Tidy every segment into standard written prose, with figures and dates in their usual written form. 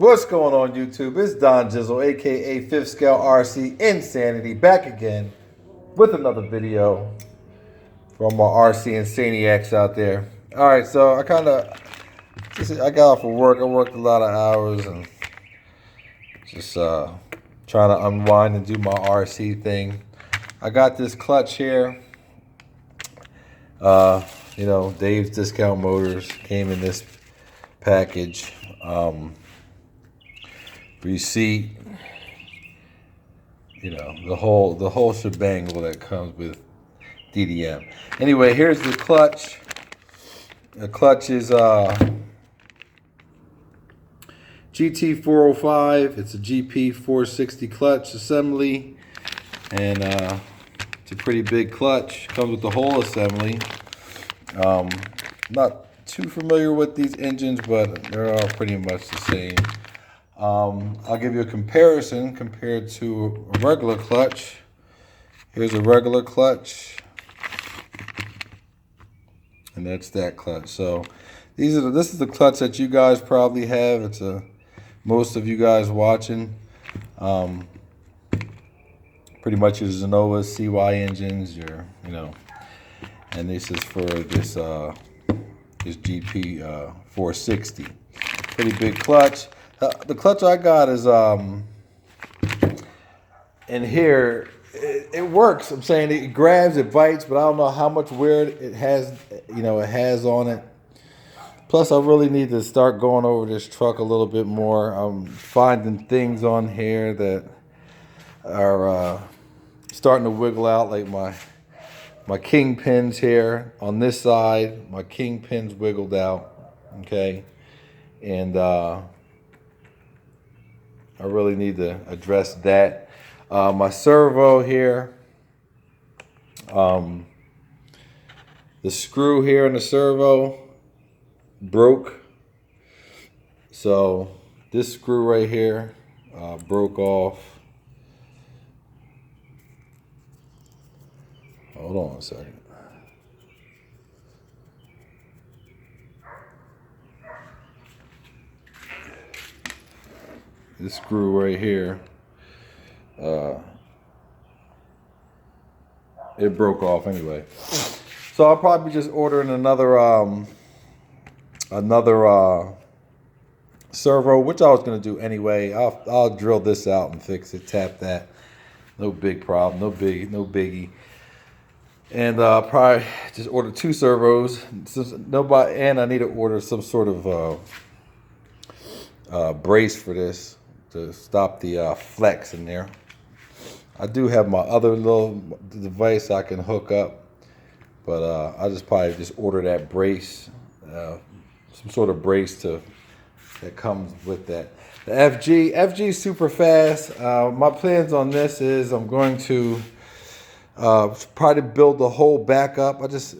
What's going on YouTube? It's Don Jizzle, aka Fifth Scale RC Insanity, back again with another video from my RC Insaniacs out there. Alright, so I got off of work. I worked a lot of hours and just trying to unwind and do my RC thing. I got this clutch here. Dave's Discount Motors came in this package. Receipt, the whole shebang that comes with DDM. Anyway, here's the clutch. The clutch is GT405. It's a GP460 clutch assembly, and it's a pretty big clutch. Comes with the whole assembly. Not too familiar with these engines, but they're all pretty much the same. I'll give you a comparison compared to a regular clutch. Here's a regular clutch, and that's that clutch. So this is the clutch that you guys probably have. It's most of you guys watching. Pretty much your Zenova CY engines, and this is for this GP 460. Pretty big clutch. The clutch I got is in here. It works. I'm saying it grabs, it bites, but I don't know how much wear it has. It has on it. Plus, I really need to start going over this truck a little bit more. I'm finding things on here that are starting to wiggle out, like my kingpins here on this side. My kingpins wiggled out. Okay, and I really need to address that. My servo here, the screw here in the servo broke. So this screw right here broke off. Hold on a second. This screw right here, it broke off anyway. So I'll probably be just ordering another servo, which I was gonna do anyway. I'll drill this out and fix it, tap that. No big problem, no biggie. And probably just order 2 servos. And I need to order some sort of brace for this to stop the flex in there. I do have my other little device I can hook up, but I'll just probably just order that brace, some sort of brace that comes with that. The FG is super fast. My plans on this is I'm going to probably build the whole back up. I just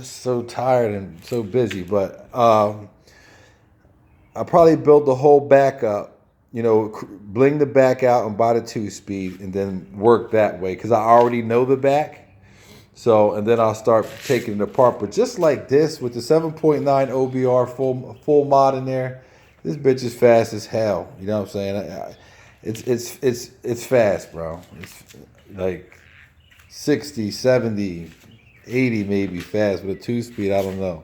so tired and so busy, but I'll probably build the whole back up, bling the back out and buy the 2-speed and then work that way, because I already know the back. So, and then I'll start taking it apart. But just like this, with the 7.9 OBR full mod in there, this bitch is fast as hell. You know what I'm saying? It's fast, bro. It's like 60, 70, 80 maybe fast. With a 2-speed, I don't know.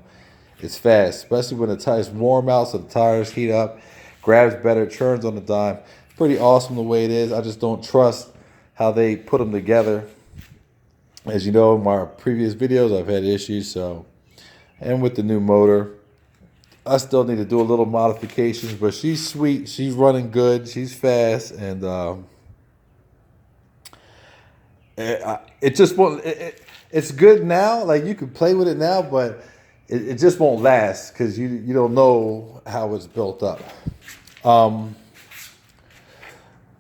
It's fast, especially when the tires warm out, so the tires heat up, grabs better, turns on the dime. It's pretty awesome the way it is. I just don't trust how they put them together. As you know, in my previous videos, I've had issues. And with the new motor, I still need to do a little modifications, but she's sweet. She's running good. She's fast, and it just won't. It's good now. Like, you can play with it now, but it just won't last because you don't know how it's built up.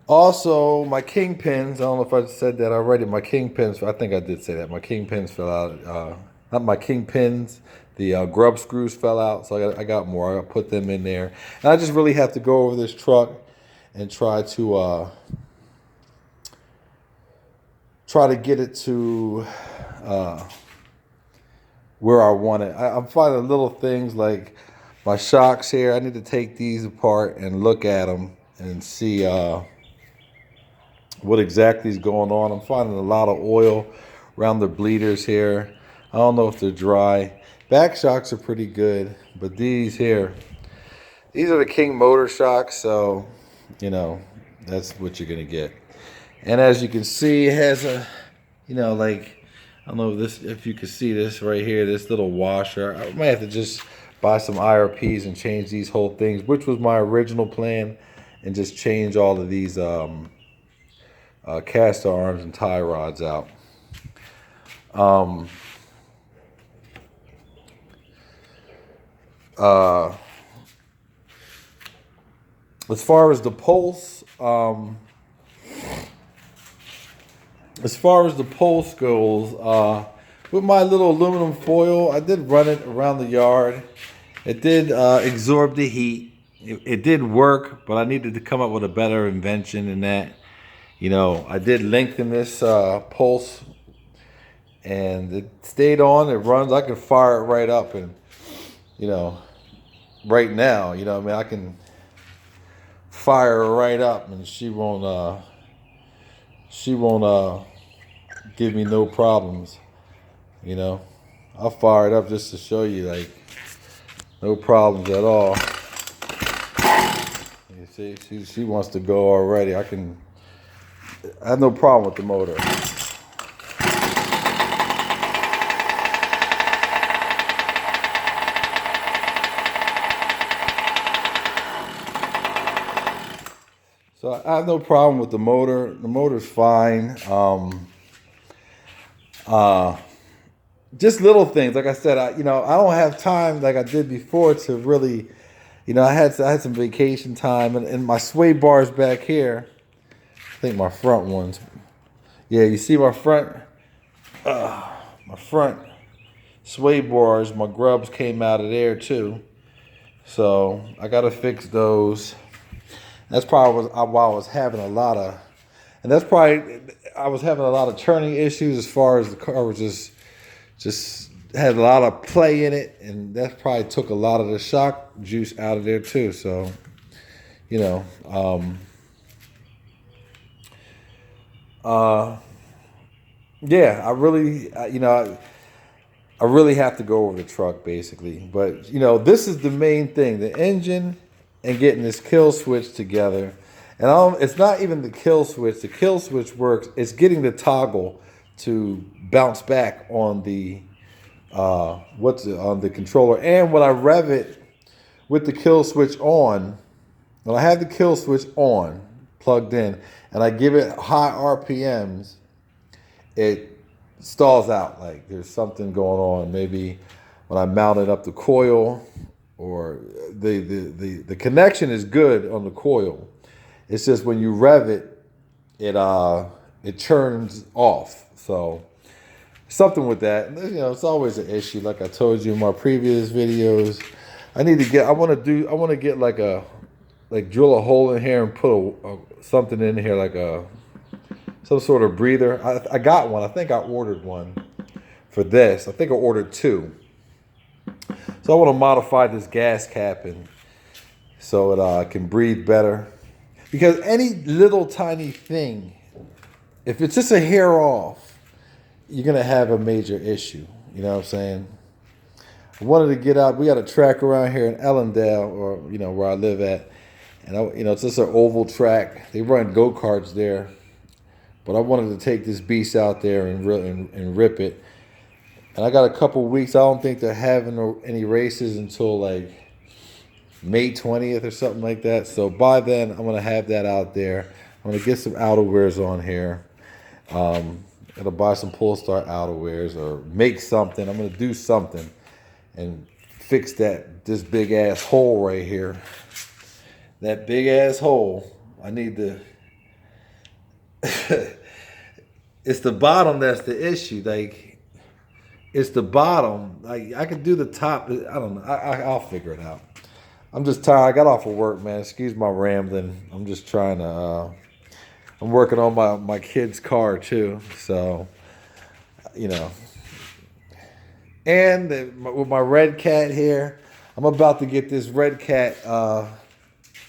Also, my kingpins, I don't know if I said that already. My kingpins, I think I did say that. My kingpins fell out. Not my kingpins, the grub screws fell out. So I got more. I put them in there. And I just really have to go over this truck and try to get it to where I want it. I'm finding little things like my shocks here. I need to take these apart and look at them and see what exactly is going on. I'm finding a lot of oil around the bleeders here. I don't know if they're dry. Back shocks are pretty good, but these here, these are the King motor shocks, so you know that's what you're gonna get. And as you can see, it has a, like, I don't know if you can see this right here, this little washer. I might have to just buy some IRPs and change these whole things, which was my original plan, and just change all of these caster arms and tie rods out. As far as the pulse, goes, with my little aluminum foil, I did run it around the yard. It did absorb the heat. It did work, but I needed to come up with a better invention than that. I did lengthen this pulse, and it stayed on. It runs. I can fire it right up, and right now, I can fire her right up, and she won't give me no problems. I'll fire it up just to show you, like, no problems at all. You see, she wants to go already. I have no problem with the motor. So I have no problem with the motor. The motor's fine. Just little things. Like I said, I don't have time like I did before to really, I had some vacation time, and my sway bars back here. I think my front ones. Yeah, you see my front sway bars. My grubs came out of there too, so I gotta fix those. That's probably why I was having a lot of, and that's probably I was having a lot of turning issues as far as the car was just had a lot of play in it, and that probably took a lot of the shock juice out of there too. So, yeah, I really, I really have to go over the truck basically. But this is the main thing: the engine and getting this kill switch together. And it's not even the kill switch. The kill switch works. It's getting the toggle to bounce back on the on the controller. And when I rev it with the kill switch on, when I have the kill switch on, plugged in, and I give it high RPMs, it stalls out. Like there's something going on. Maybe when I mounted up the coil, or the connection is good on the coil. It's just when you rev it, it turns off. So something with that. It's always an issue. Like I told you in my previous videos, I want to get like drill a hole in here and put something in here, like some sort of breather. I got one. I think I ordered one for this. I think I ordered two. So I want to modify this gas cap so it can breathe better. Because any little tiny thing, if it's just a hair off, you're going to have a major issue. You know what I'm saying? I wanted to get out. We got a track around here in Ellendale, or where I live at. And it's just an oval track. They run go-karts there. But I wanted to take this beast out there and rip it. And I got a couple weeks. I don't think they're having any races until like May 20th or something like that. So by then, I'm going to have that out there. I'm going to get some outerwears on here. I'm going to buy some Polestar outerwears or make something. I'm going to do something and fix this big ass hole right here. That big ass hole. I need to... It's the bottom that's the issue. Like... It's the bottom. Like I could do the top. I don't know. I'll figure it out. I'm just tired. I got off of work, man. Excuse my rambling. I'm just trying to. I'm working on my kid's car too. So, And with my red cat here, I'm about to get this Red Cat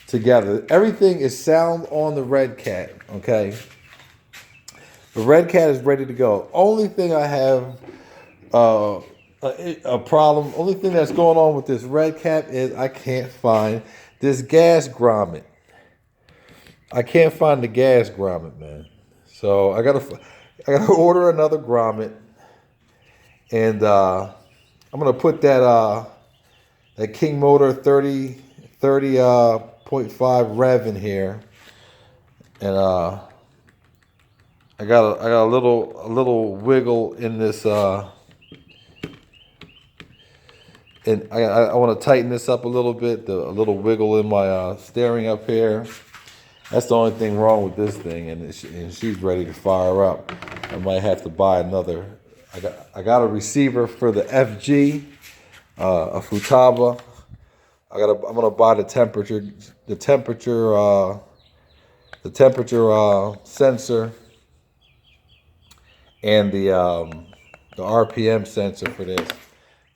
together. Everything is sound on the Red Cat, okay? The Red Cat is ready to go. Only thing I have a problem, only thing that's going on with this Red Cat is I can't find this gas grommet. I can't find the gas grommet, man. So I gotta order another grommet, and I'm gonna put that King Motor 30.5 rev in here, and I got a little wiggle in this, and I want to tighten this up a little bit. A little wiggle in my steering up here. That's the only thing wrong with this thing, and she's ready to fire up. I might have to buy another. I got a receiver for the FG, a Futaba. I'm gonna buy the temperature sensor, and the RPM sensor for this.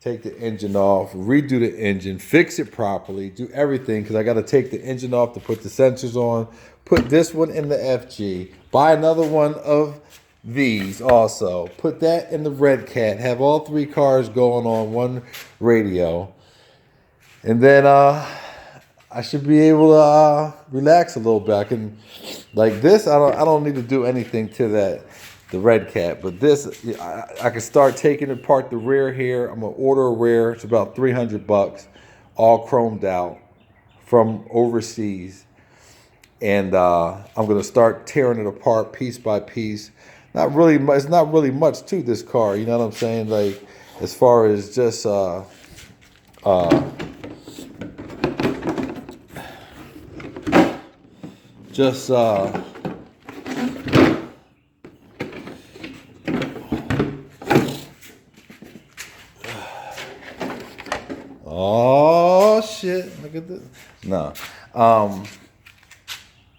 Take the engine off, redo the engine, fix it properly, do everything, because I got to take the engine off to put the sensors on, put this one in the FG, buy another one of these also, put that in the Red Cat, have all three cars going on one radio, and then I should be able to relax a little bit. I can, like this, I don't need to do anything to the Red Cat, but this, I can start taking apart the rear here. I'm gonna order a rear. It's about $300, all chromed out from overseas, and I'm gonna start tearing it apart piece by piece. Not really, it's not really much to this car. You know what I'm saying? Like as far as just oh shit, look at this. No.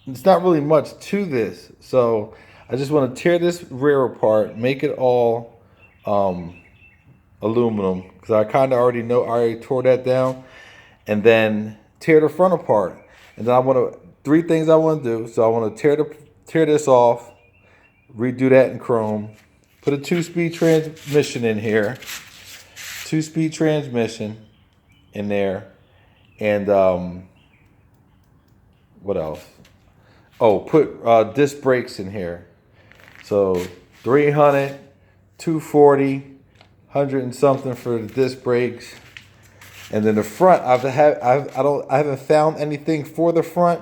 It's not really much to this. So I just want to tear this rear apart, make it all aluminum, because I kind of already know, I already tore that down, and then tear the front apart. And then I want to, three things I want to do. So I want to tear this off, redo that in chrome, put a 2-speed transmission in here, 2-speed transmission in there, and what else? Oh, put disc brakes in here. So 300, 240, 100 and something for the disc brakes. And then the front, I haven't found anything for the front.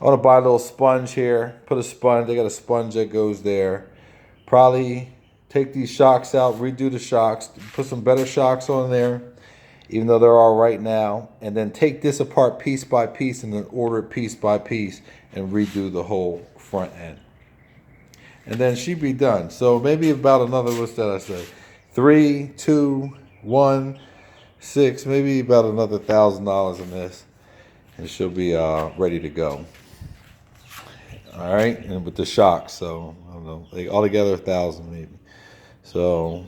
I want to buy a little sponge here. Put a sponge. They got a sponge that goes there. Probably take these shocks out, redo the shocks, put some better shocks on there, even though they're all right now. And then take this apart piece by piece, and then order it piece by piece and redo the whole front end. And then she'd be done. So maybe about another, what's that I say? 3, 2, 1, 6, maybe about another $1,000 in this, and she'll be ready to go. All right, and with the shocks, so I don't know, like altogether 1,000 maybe. So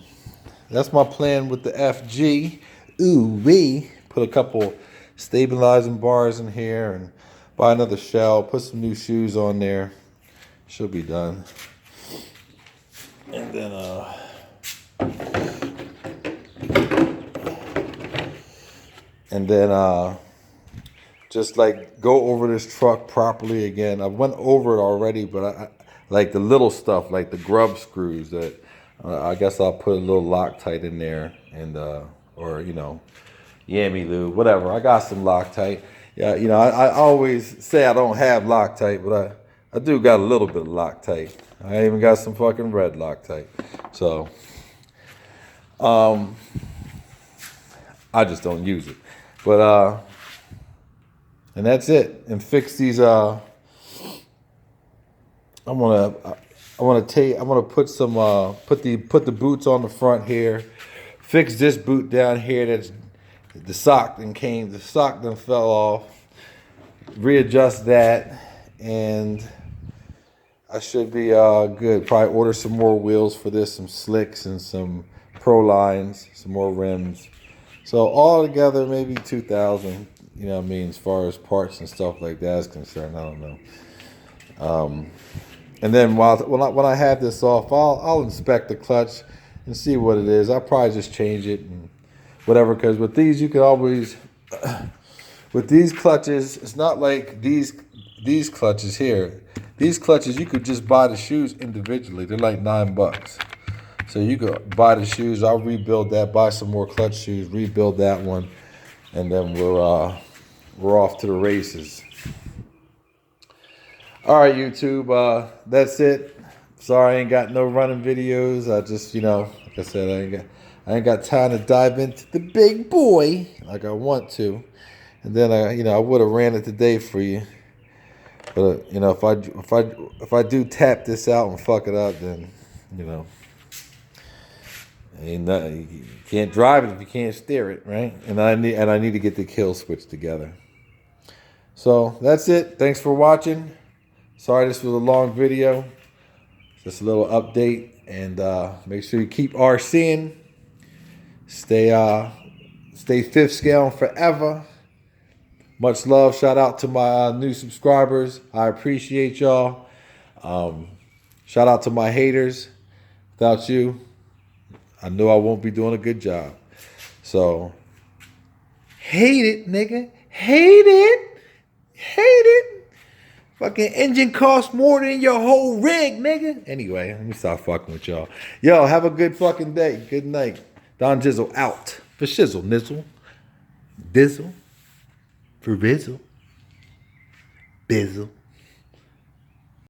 that's my plan with the FG. Ooh wee! Put a couple stabilizing bars in here, and buy another shell. Put some new shoes on there. She'll be done. And then just like go over this truck properly again. I went over it already, but I like the little stuff, like the grub screws that I guess I'll put a little Loctite in there, and or you know, Yami Lube, whatever. I got some Loctite. Yeah, you know, I always say I don't have Loctite, but I do got a little bit of Loctite. I even got some fucking red Loctite. So I just don't use it. But and that's it. And fix these I'm gonna put some put the boots on the front here. Fix this boot down here that's the sock done fell off. Readjust that, and I should be good. Probably order some more wheels for this, some slicks and some Pro Lines, some more rims, So all together, maybe 2,000. You know what I mean? As far as parts and stuff like that is concerned, I don't know. And then when I have this off, I'll inspect the clutch and see what it is. I'll probably just change it and whatever. Because with these, you can always with these clutches, it's not like these clutches here. These clutches, you could just buy the shoes individually. They're like $9. So you could buy the shoes. I'll rebuild that. Buy some more clutch shoes. Rebuild that one, and then we're off to the races. All right, YouTube. That's it. Sorry, I ain't got no running videos. I just, like I said, I ain't got time to dive into the big boy like I want to. And then I would have ran it today for you. But if I do tap this out and fuck it up, then ain't nothing. You can't drive it if you can't steer it, right? And I need to get the kill switch together. So that's it. Thanks for watching. Sorry this was a long video. Just a little update, and make sure you keep RCing. Stay fifth scale forever. Much love. Shout out to my new subscribers. I appreciate y'all. Shout out to my haters. Without you, I know I won't be doing a good job. So, hate it, nigga. Hate it. Hate it. Fucking engine costs more than your whole rig, nigga. Anyway, let me stop fucking with y'all. Yo, have a good fucking day. Good night. Don Jizzle out. For shizzle, nizzle. Dizzle. For Rizzle. Bizzle.